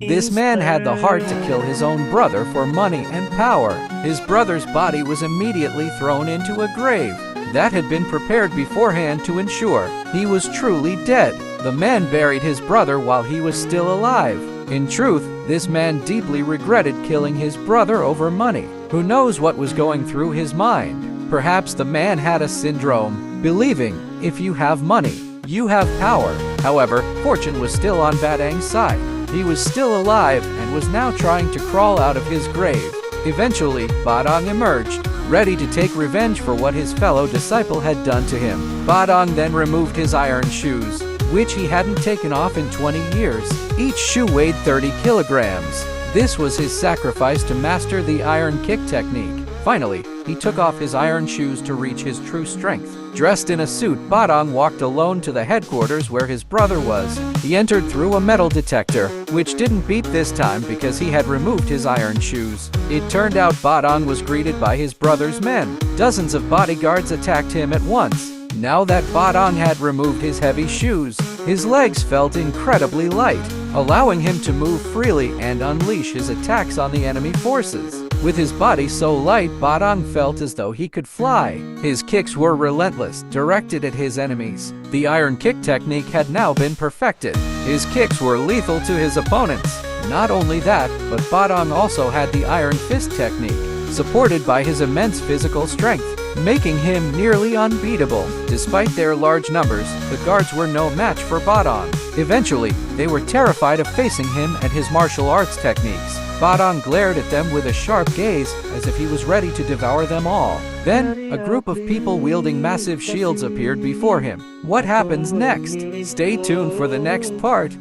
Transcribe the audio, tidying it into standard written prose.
This man had the heart to kill his own brother for money and power. His brother's body was immediately thrown into a grave that had been prepared beforehand to ensure he was truly dead. The man buried his brother while he was still alive. In truth, this man deeply regretted killing his brother over money. Who knows what was going through his mind? Perhaps the man had a syndrome, believing if you have money, you have power. However, fortune was still on Badang's side. He was still alive and was now trying to crawl out of his grave. Eventually, Badang emerged, ready to take revenge for what his fellow disciple had done to him. Badang then removed his iron shoes, which he hadn't taken off in 20 years. Each shoe weighed 30 kilograms. This was his sacrifice to master the iron kick technique. Finally, he took off his iron shoes to reach his true strength. Dressed in a suit, Badang walked alone to the headquarters where his brother was. He entered through a metal detector, which didn't beep this time because he had removed his iron shoes. It turned out Badang was greeted by his brother's men. Dozens of bodyguards attacked him at once. Now that Badang had removed his heavy shoes, his legs felt incredibly light, allowing him to move freely and unleash his attacks on the enemy forces. With his body so light, Badang felt as though he could fly. His kicks were relentless, directed at his enemies. The iron kick technique had now been perfected. His kicks were lethal to his opponents. Not only that, but Badang also had the iron fist technique, supported by his immense physical strength, making him nearly unbeatable. Despite their large numbers, the guards were no match for Badang. Eventually, they were terrified of facing him and his martial arts techniques. Badang glared at them with a sharp gaze, as if he was ready to devour them all. Then, a group of people wielding massive shields appeared before him. What happens next? Stay tuned for the next part.